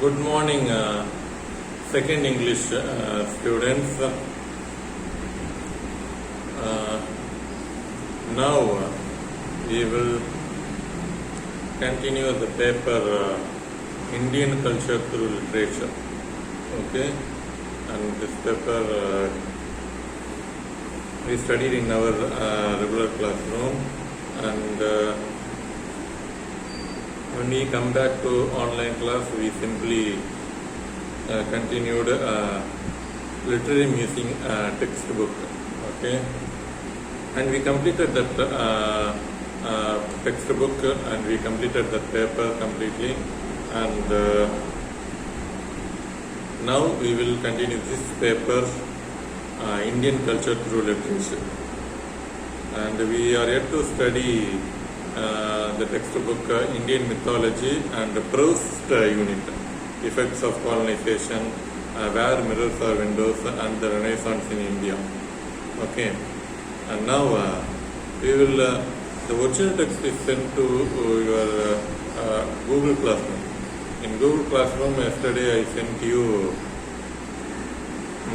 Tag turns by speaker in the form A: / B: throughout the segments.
A: Good morning, second English students. Now we will continue the paper Indian culture through literature. Okay, and this paper we studied in our regular classroom, and when we come back to online class, we simply continued literary musing textbook. Okay, and we completed that textbook and we completed that paper completely, and now we will continue this paper, Indian culture through literature, and we are yet to study the textbook Indian mythology and prose unit, effects of colonization, where mirrors are windows, and the Renaissance in India. Okay, and now we will the original text is sent to your Google Classroom. In Google Classroom yesterday I sent you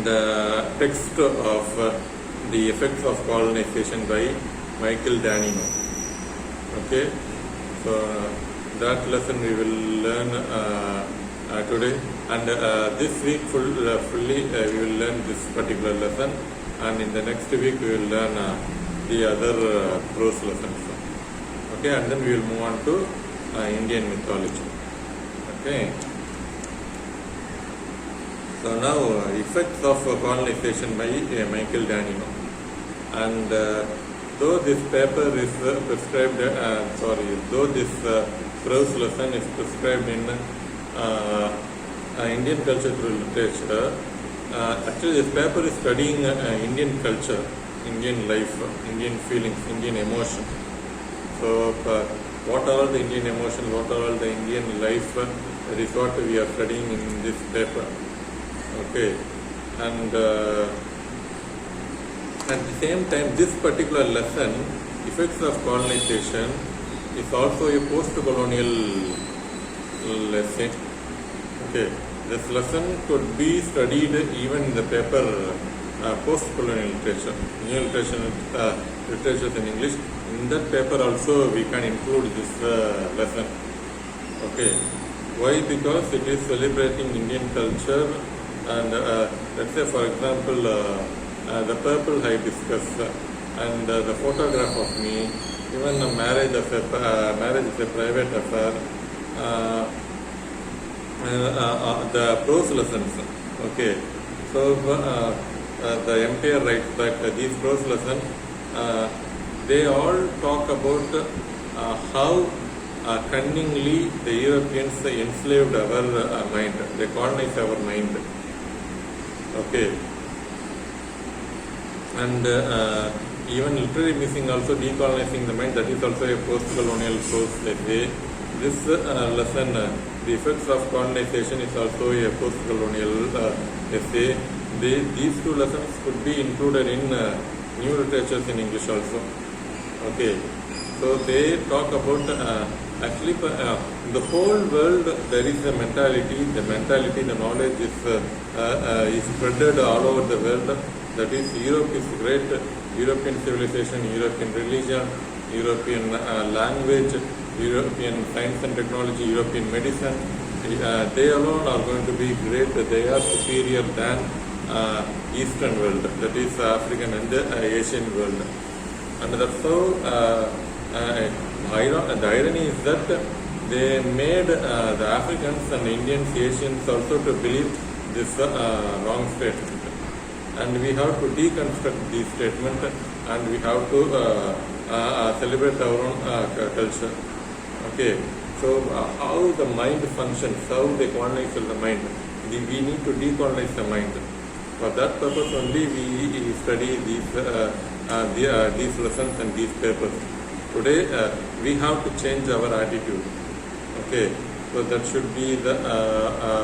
A: the text of the effects of colonization by Michael Danino. Okay, so that lesson we will learn today, and this week fully we will learn this particular lesson, and in the next week we will learn the other prose lessons. Okay, and then we will move on to Indian mythology. Okay, so now effects of colonization by Michael Danino, and though this paper is prescribed, though this prose lesson is prescribed in Indian culture through literature, actually this paper is studying Indian culture, Indian life, Indian feelings, Indian emotion. So what are all the Indian emotions, what are all the Indian life, that is what we are studying in this paper. Okay, and at the same time, this particular lesson, effects of colonization, is also a post-colonial lesson. Okay, this lesson could be studied even in the paper post-colonial literature, new literatures in English. In that paper also we can include this lesson. Okay, why? Because it is celebrating Indian culture, and let's say for example, the purple hibiscus and the photograph of me, even a marriage is a private affair, the prose lessons. Okay, so the empire writes that these prose lessons, they all talk about how cunningly the Europeans enslaved our mind, they colonized our mind. Okay, and even literary musing also decolonizing the mind, that is also a post-colonial prose essay. This lesson, the effects of colonization, is also a post-colonial essay. These two lessons could be included in new literatures in English also. Okay, so they talk about actually the whole world there is a mentality. The mentality, the knowledge is spread all over the world. That is, Europe is great, European civilization, European religion, European language, European science and technology, European medicine. They alone are going to be great. They are superior than Eastern world, that is African and Asian world. And that's how the irony is that they made the Africans and Indians, Asians also to believe this wrong statement. And we have to deconstruct these statements, and we have to celebrate our own culture. Okay, so how the mind functions, how they colonize the mind, we need to decolonize the mind. For that purpose only we study these lessons and these papers. Today we have to change our attitude. Okay, so that should be the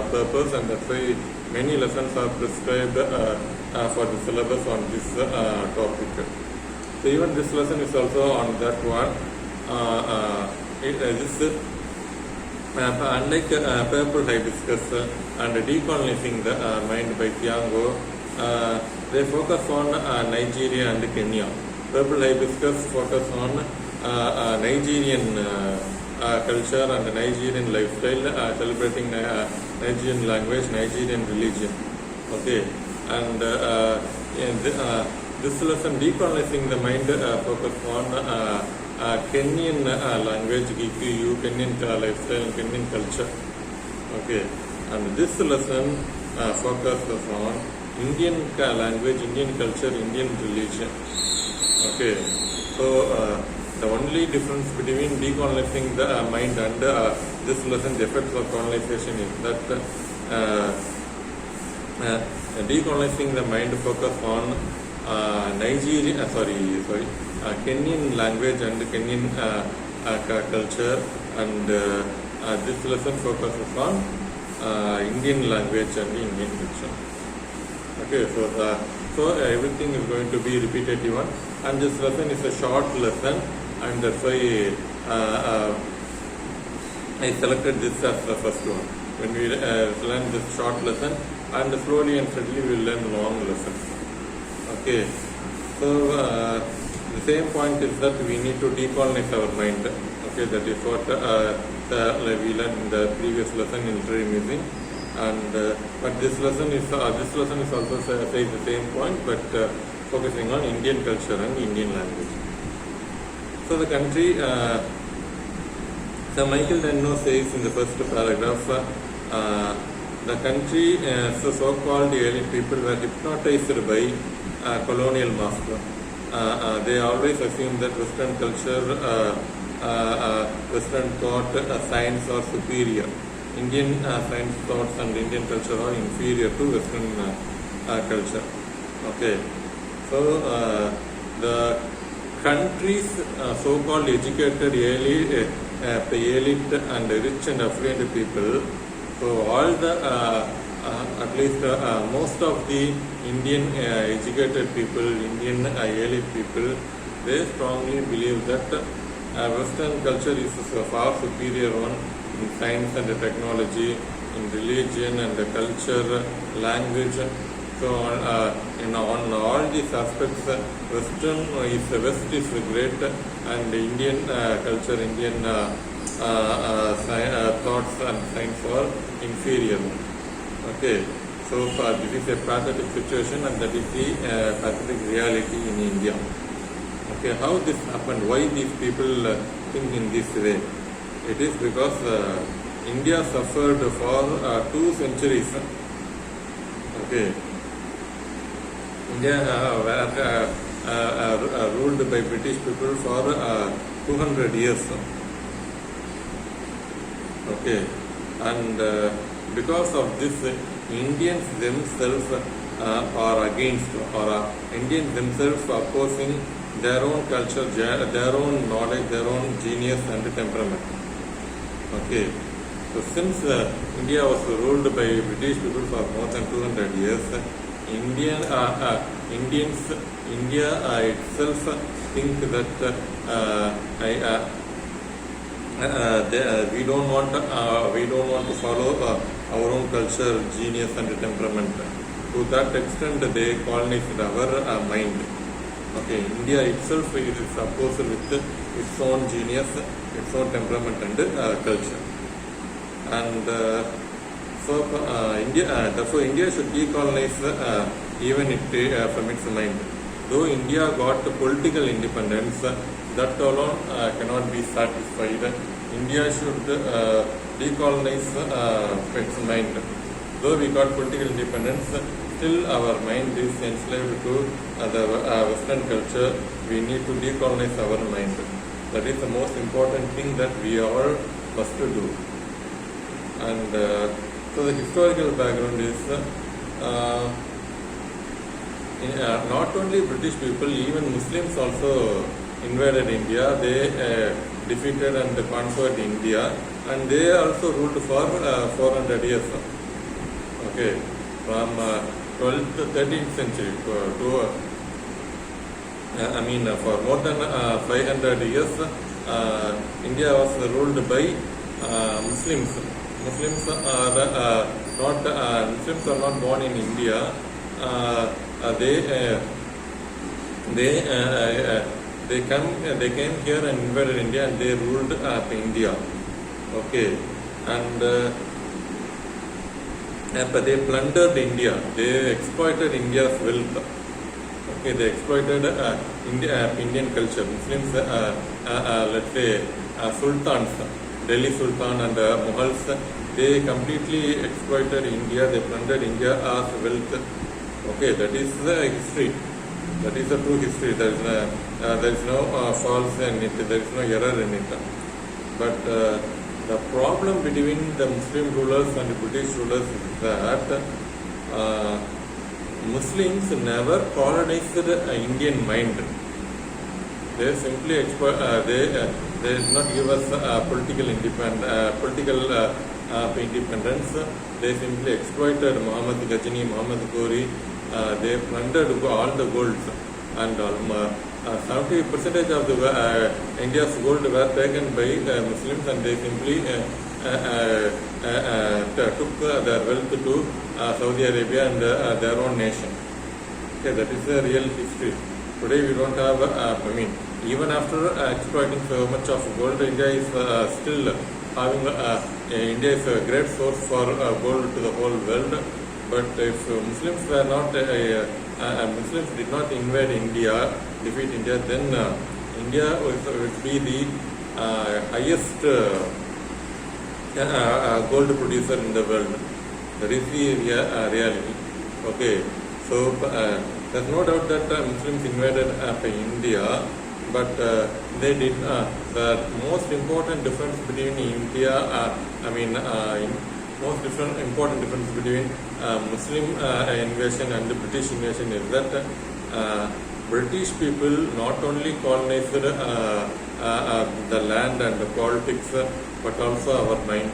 A: purpose, and that's why many lessons are prescribed for the syllabus on this topic. So even this lesson is also on that one. This Unlike Purple Hibiscus and Decolonizing the Mind by Thiago, they focus on Nigeria and Kenya. Purple Hibiscus focus on Nigerian culture and Nigerian lifestyle, celebrating Nigerian language, Nigerian religion. Okay, and this lesson, Decolonizing the Mind, focus on Kenyan language, GQU, Kenyan lifestyle, and Kenyan culture. Okay, and this lesson focuses on Indian language, Indian culture, Indian religion. Okay, so the only difference between decolonizing the mind and this lesson, the effects of colonization, is that decolonizing the mind focus on Kenyan language and Kenyan culture, and this lesson focuses on Indian language and Indian culture. Okay, so everything is going to be repetitive one, and this lesson is a short lesson, and that's why I selected this as the first one. When we learn this short lesson, and slowly and steadily we will learn long lessons. Okay, so the same point is that we need to decolonize our mind. Okay, that is what we learned in the previous lesson in literary music. And but this lesson is also says the same point, but focusing on Indian culture and Indian language. So the country, so Michael Denno says in the first paragraph, the country, so-called elite people were hypnotized by colonial master. They always assume that Western culture, Western thought, science are superior. Indian science thoughts and Indian culture are inferior to Western culture. Okay, so the country's so-called educated elite and rich and affluent people, so all the at least most of the Indian educated people, Indian elite people, they strongly believe that Western culture is a far superior one in science and technology, in religion and culture, language. So on all these aspects, West is great, and Indian culture, Indian thoughts and science are inferior. Okay, so this is a pathetic situation, and that is the pathetic reality in India. Okay, how this happened? Why these people think in this way? It is because India suffered for 2 centuries. Okay, India were ruled by British people for 200 years. Okay, and because of this, Indians themselves are against, or Indians themselves opposing their own culture, their own knowledge, their own genius and temperament. Okay, so since India was ruled by British people for more than 200 years, India itself think that we don't want to follow our own culture, genius and temperament. To that extent, they colonized our mind. Okay, India itself is opposed with its own genius, its own temperament and culture. And therefore India should decolonize even from its mind. Though India got political independence, that alone cannot be satisfied. India should decolonize its mind. Though we got political independence, still our mind is enslaved to the Western culture. We need to decolonize our mind. That is the most important thing that we all must do. And so the historical background is not only British people, even Muslims also invaded India. They defeated and conquered India, and they also ruled for 400 years. Okay, from 12th to 13th century for more than 500 years, India was ruled by Muslims. Muslims are Muslims are not born in India. They came here and invaded India and they ruled India. Okay, and but they plundered India. They exploited India's wealth. Okay, they exploited Indian culture. Muslims, let's say sultans, Delhi Sultan and Mughals, they completely exploited India. They plundered India as wealth. Okay, that is the history. That is the true history. There is no false in it. There is no error in it. But the problem between the Muslim rulers and the British rulers is that Muslims never colonized Indian mind. They simply they did not give us political independence. They simply exploited Muhammad Ghazni, Muhammad Ghori. They plundered all the golds, and 70% of the India's gold were taken by Muslims, and they simply took their wealth to Saudi Arabia and their own nation. Okay, that is the real history. Today we don't have, even after exploiting so much of gold, India is still having, India is a great source for gold to the whole world. But if Muslims were not, Muslims did not invade India, defeat India, then India would be the highest gold producer in the world. That is the reality. Okay, so there's no doubt that Muslims invaded India, but they did. The most important difference between India, important difference between Muslim invasion and the British invasion is that British people not only colonized the land and the politics, but also our mind.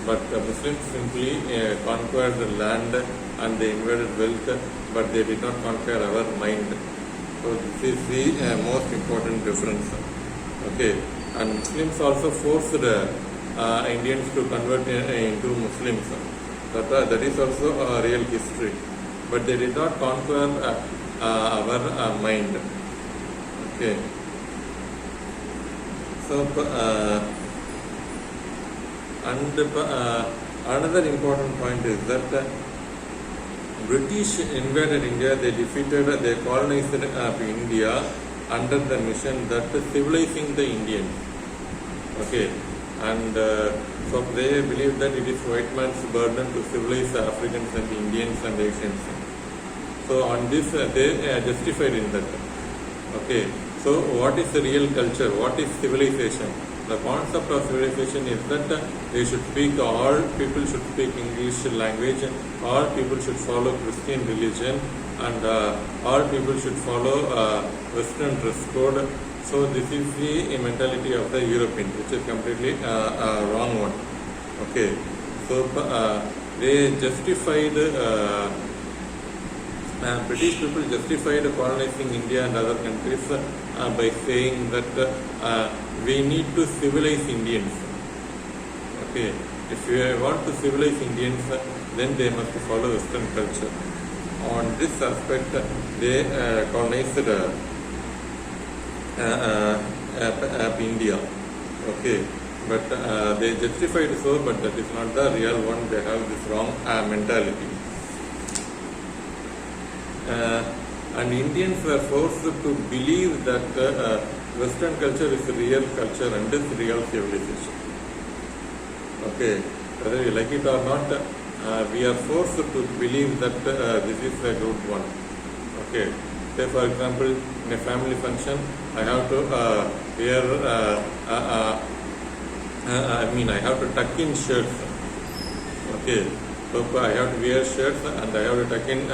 A: But Muslims simply conquered the land and they invaded wealth, but they did not conquer our mind. So this is the most important difference. Okay, and Muslims also forced Indians to convert into Muslims. That is also a real history. But they did not conquer our mind. Okay. So, another important point is that British invaded India. They defeated, they colonized India under the mission that civilizing the Indians. Okay. And so they believe that it is white man's burden to civilize the Africans and the Indians and the Asians. So on this they justified in that. Okay, so what is the real culture? What is civilization? The concept of civilization is that they should speak, all people should speak English language, all people should follow Christian religion, and all people should follow Western dress code. So this is the mentality of the European, which is completely wrong one. Okay, so they justified, British people justified colonizing India and other countries by saying that we need to civilize Indians. Okay, if you want to civilize Indians, then they must follow Western culture. On this aspect, they colonized India. Okay, but they justified so, but that is not the real one. They have this wrong mentality. And Indians were forced to believe that Western culture is real culture and is real civilization. Okay, whether you like it or not, we are forced to believe that this is a good one. Okay, say for example, in a family function, I have to wear, I have to tuck in shirts. Okay, so I have to wear shirts and I have to tuck in